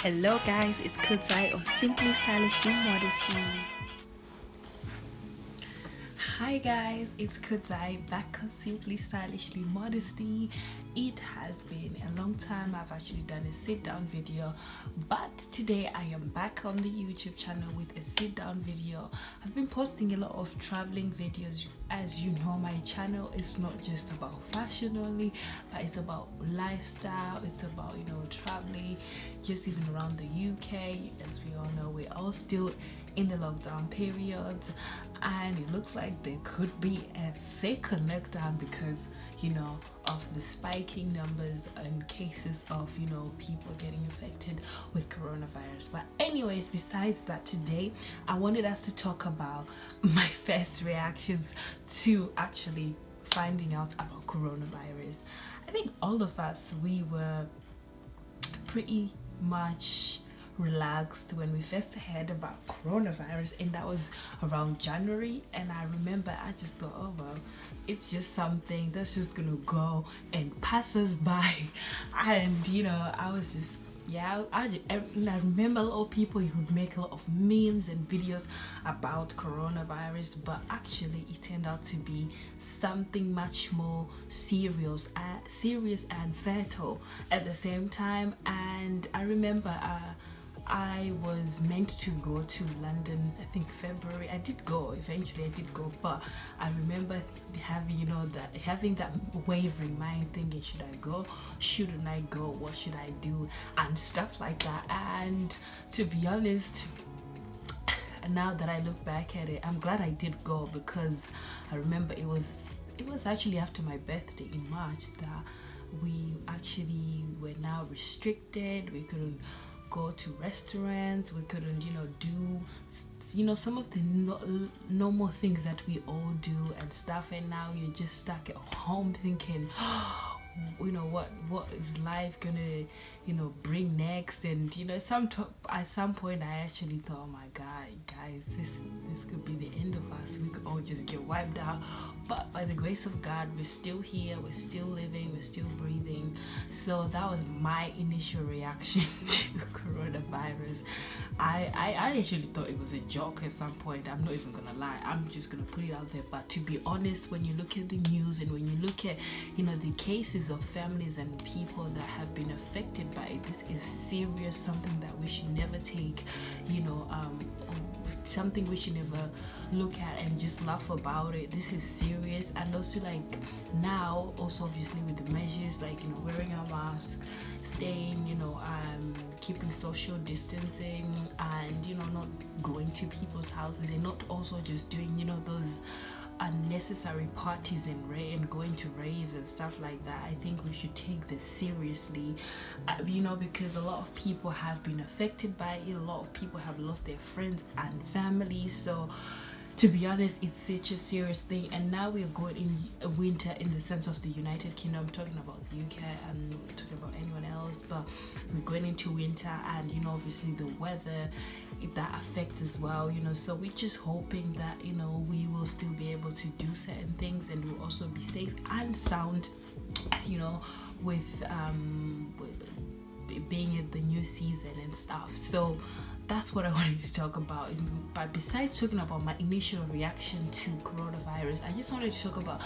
Hello guys, it's Kudzai on Simply Stylishly Modesty. Hi guys, it's Kudzai back on Simply Stylishly Modesty. It has been a long time I've actually done a sit down video, but today I am back on the YouTube channel with a sit down video. I've been posting a lot of traveling videos. As you know, my channel is not just about fashion only, but it's about lifestyle, it's about traveling, just even around the UK. As we all know, we're all still in the lockdown period, and it looks like there could be a second lockdown because of the spiking numbers and cases of people getting infected with coronavirus. But anyways, besides that, today I wanted us to talk about my first reactions to actually finding out about coronavirus. I think all of us, we were pretty much relaxed when we first heard about coronavirus, and that was around January. And I remember I just thought, oh well, it's just something that's just gonna go and pass us by. And I was just I remember a lot of people who would make a lot of memes and videos about coronavirus, but actually it turned out to be something much more serious and fatal at the same time. And I remember I was meant to go to London, I think February. I did go, eventually I did go, but I remember having that wavering mind, thinking, should I go, shouldn't I go, what should I do, and stuff like that. And to be honest, now that I look back at it, I'm glad I did go, because I remember it was actually after my birthday in March that we actually were now restricted. We couldn't go to restaurants, we couldn't do some of the normal things that we all do and stuff. And now you're just stuck at home thinking, what is life gonna bring next. And at some point I actually thought, oh my god, guys, this could be the end of us. We could all just get wiped out. But by the grace of God, we're still here, we're still living, we're still breathing. So that was my initial reaction to coronavirus. I actually thought it was a joke at some point. I'm not even gonna lie, I'm just gonna put it out there. But to be honest, when you look at the news and when you look at the cases of families and people that have been affected by it, this is serious, something that we should never take something we should never look at and just laugh about it. This is serious. And also, like, now also obviously with the measures, like wearing a mask, staying keeping social distancing, and not going to people's houses, and not also just doing those unnecessary parties and going to raves and stuff like that. I think we should take this seriously, because a lot of people have been affected by it. A lot of people have lost their friends and family. So to be honest, it's such a serious thing. And now we're going in winter in the sense of the United Kingdom. I'm talking about the UK, and not talking about anyone else, but we're going into winter, and obviously the weather, that affects as well. So we're just hoping that we will still be able to do certain things, and we'll also be safe and sound with being in the new season and stuff. So that's what I wanted to talk about. But besides talking about my initial reaction to coronavirus, I just wanted to talk about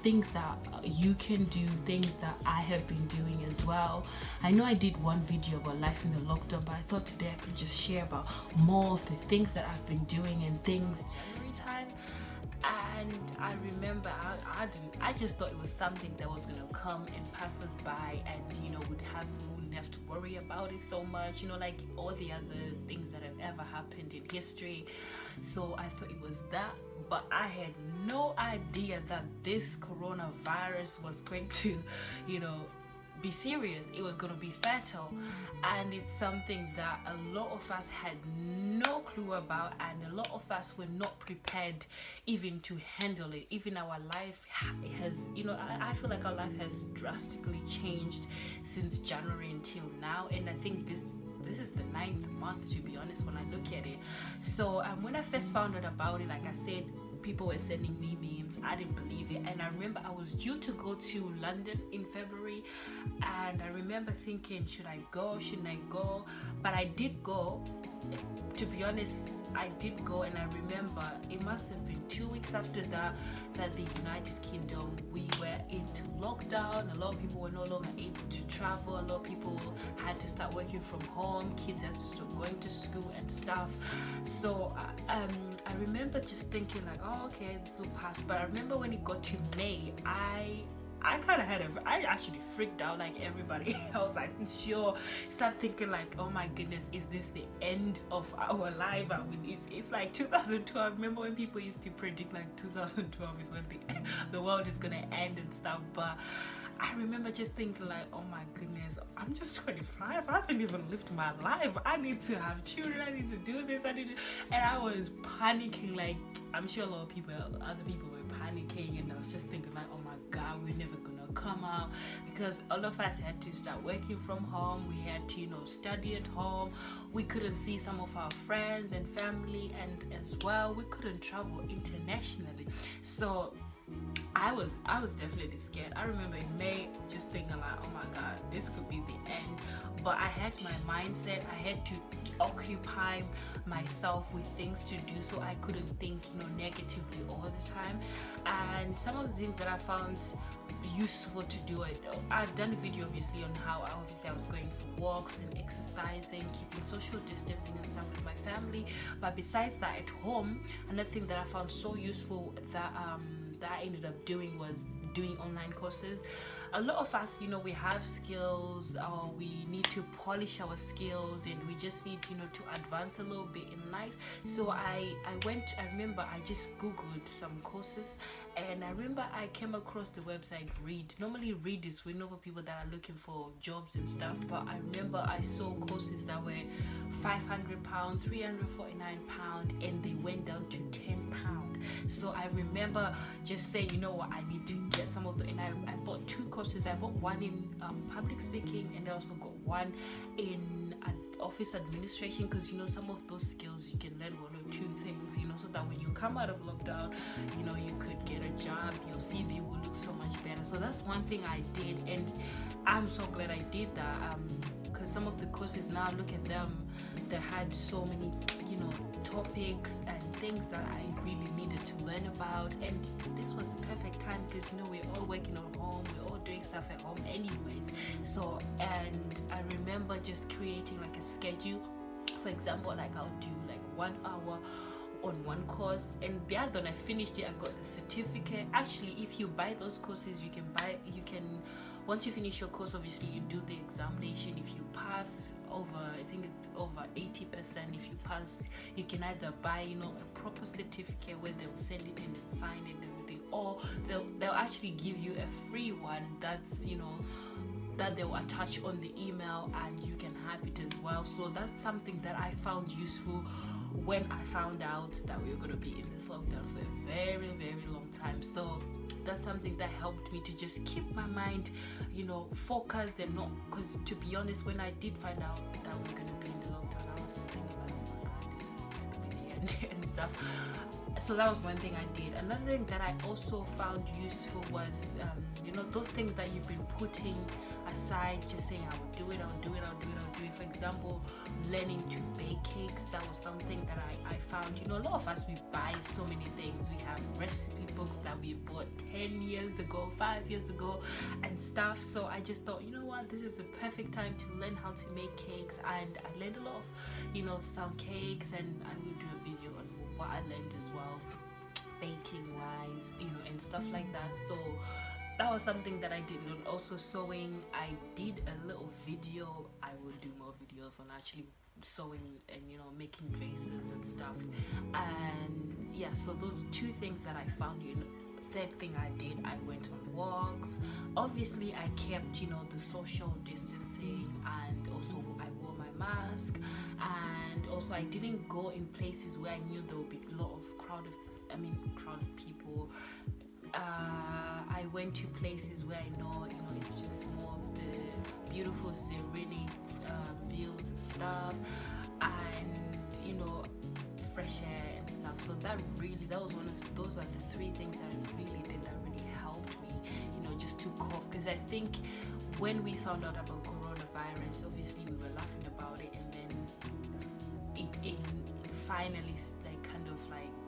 things that you can do, things that I have been doing as well. I know I did one video about life in the lockdown, but I thought today I could just share about more of the things that I've been doing and things every time. And I remember I just thought it was something that was gonna come and pass us by, and we wouldn't have to worry about it so much, like all the other things that have ever happened in history. So I thought it was that, but I had no idea that this coronavirus was going to be serious. It was going to be fatal, and it's something that a lot of us had no clue about, and a lot of us were not prepared even to handle it. Even our life has I feel like our life has drastically changed since January until now, and I think this is the 9th month, to be honest, when I look at it. So when I first found out about it, like I said, people were sending me memes. I didn't believe it. And I remember I was due to go to London in February, and I remember thinking, should I go, shouldn't I go? But I did go. To be honest, I did go, and I remember it must have been 2 weeks after that the United Kingdom, we were into lockdown. A lot of people were no longer able to travel. A lot of people had to start working from home. Kids had to start going to school and stuff. So I remember just thinking like, oh, okay, this will pass. But I remember when it got to May, I kind of I actually freaked out like everybody else. I'm sure, start thinking like, oh my goodness, is this the end of our life? I mean, it's like 2012. Remember when people used to predict like 2012 is when the world is gonna end and stuff? But I remember just thinking like, oh my goodness, I'm just 25. I haven't even lived my life. I need to have children. I need to do this. And I was panicking. Like, I'm sure a lot of people, other people were panicking, and I was just thinking like, oh my God, we're never gonna come out, because all of us had to start working from home. We had to, study at home. We couldn't see some of our friends and family, and as well, we couldn't travel internationally. So I was definitely scared. I remember in May just thinking like, oh my God, this could be the end. But I had my mindset. I had to occupy myself with things to do, so I couldn't think negatively all the time. And some of the things that I found useful to do, I've done a video obviously on how I was going for walks and exercising, keeping social distancing and stuff with my family. But besides that, at home, another thing that I found so useful that I ended up doing was doing online courses. A lot of us, we have skills, or we need to polish our skills, and we just need to advance a little bit in life. So I remember I just googled some courses, and I remember I came across the website Read. Normally Read is for people that are looking for jobs and stuff, but I remember I saw courses that were £500, £349, and they went down to £10. So I remember just saying, you know what, I need to get some of the, and I bought 2 courses. I bought one in public speaking, and I also got one in office administration, because some of those skills you can learn 1 or 2 things, so that when you come out of lockdown, you could get a job, your CV will look so much better. So that's one thing I did, and I'm so glad I did that, because some of the courses now, look at them, they had so many topics and things that I really needed to learn about. And this was the perfect time, because we're all working at home, we're all doing stuff at home anyways. So, and I remember just creating like a schedule. For example, like I'll do like 1 hour on one course, and the other, when I finished it, I got the certificate. Actually, if you buy those courses, you can once you finish your course, obviously you do the examination. If you pass over, I think it's over 80%, if you pass, you can either buy a proper certificate where they'll send it and it's signed and everything, or they'll actually give you a free one that's that they'll attach on the email, and you can have it as well. So that's something that I found useful when I found out that we were going to be in this lockdown for a very, very long time. So that's something that helped me to just keep my mind focused, and not, because to be honest, when I did find out that we we're going to be in the lockdown, I was just thinking like, oh my God, this could be the end and stuff. So that was one thing I did. Another thing that I also found useful was those things that you've been putting aside, just saying, I'll do it. For example, learning to bake cakes. That was something that I found. A lot of us, we buy so many things. We have recipe books that we bought 10 years ago, 5 years ago and stuff. So I just thought, you know what, this is the perfect time to learn how to make cakes. And I learned a lot of some cakes, and I will do a video on what I learned as well, baking wise, and stuff like that. So that was something that I did. And also sewing, I did a little video. I will do more videos on actually sewing and making dresses and stuff. And yeah, so those 2 things that I found. Third thing I did, I went on walks. Obviously I kept the social distancing, and also I wore my mask, and also I didn't go in places where I knew there would be a lot of crowded people. I went to places where I know it's just more of the beautiful serene views and stuff. And fresh air and stuff. So that was one of those are the three things that I really did that really helped me, just to cope. Because I think when we found out about coronavirus, obviously we were laughing about it, and then it finally kind of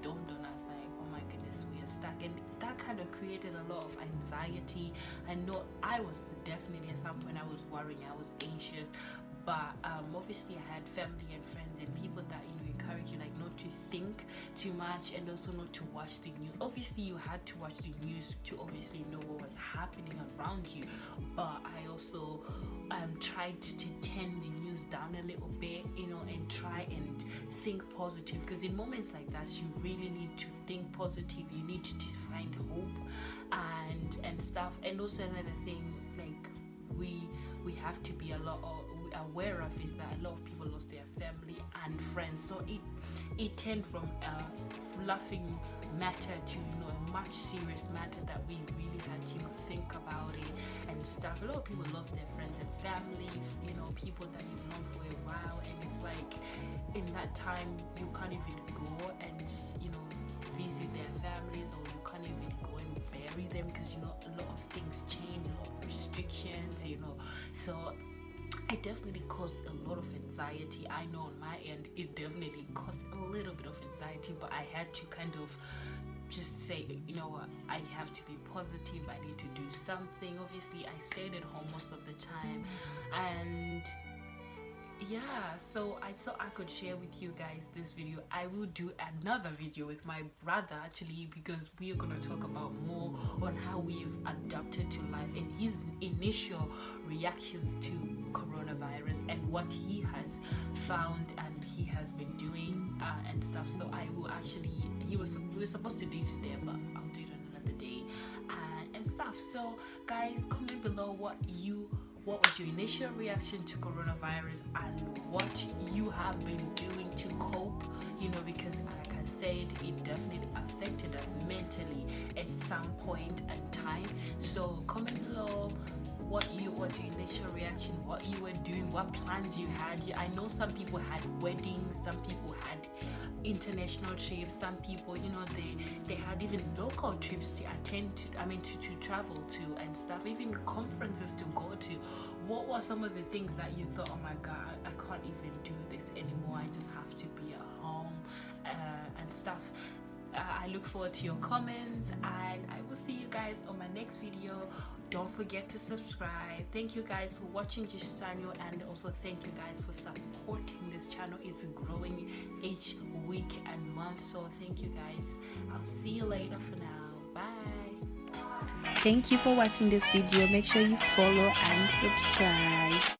dawned on us, oh my goodness, we are stuck. And that kind of created a lot of anxiety. I know I was definitely, at some point I was worrying, I was anxious, but obviously I had family and friends and people that encourage you not to think too much, and also not to watch the news. Obviously you had to watch the news to obviously know what was happening around you, but I also tried to tone the news down a little bit, and try and think positive, because in moments like that you really need to think positive. You need to find hope and stuff. And also another thing we have to be a lot aware of is that a lot of people lost their family and friends. So it turned from a laughing matter to a much serious matter that we really had to think about it and stuff. A lot of people lost their friends and family, people that you've known for a while, and it's in that time you can't even go and visit their families, or you can't even go and bury them, because a lot of things change, a lot of restrictions, so it definitely caused a lot of anxiety. I know on my end it definitely caused a little bit of anxiety, but I had to kind of just say, what, I have to be positive, I need to do something. Obviously I stayed at home most of the time, and yeah, so I thought I could share with you guys this video. I will do another video with my brother actually, because we are going to talk about more on how we've adapted to life and his initial reactions to coronavirus and what he has found and he has been doing and stuff. So I will actually, we were supposed to do it today, but I'll do it on another day and stuff. So guys, comment below what was your initial reaction to coronavirus and what you have been doing to cope, because like I said, it definitely affected us mentally at some point in time. So comment below what was your initial reaction, what you were doing, what plans you had. I know some people had weddings, some people had international trips, some people they had even local trips to attend to, to travel to and stuff, even conferences to go to. What were some of the things that you thought, oh my god, I can't even do this anymore, I just have to be at home and stuff? I look forward to your comments, and I will see you guys on my next video. Don't forget to subscribe. Thank you guys for watching this channel, and also thank you guys for supporting this channel. It's growing each week and month, so thank you guys. I'll see you later for now. Bye. Thank you for watching this video. Make sure you follow and subscribe.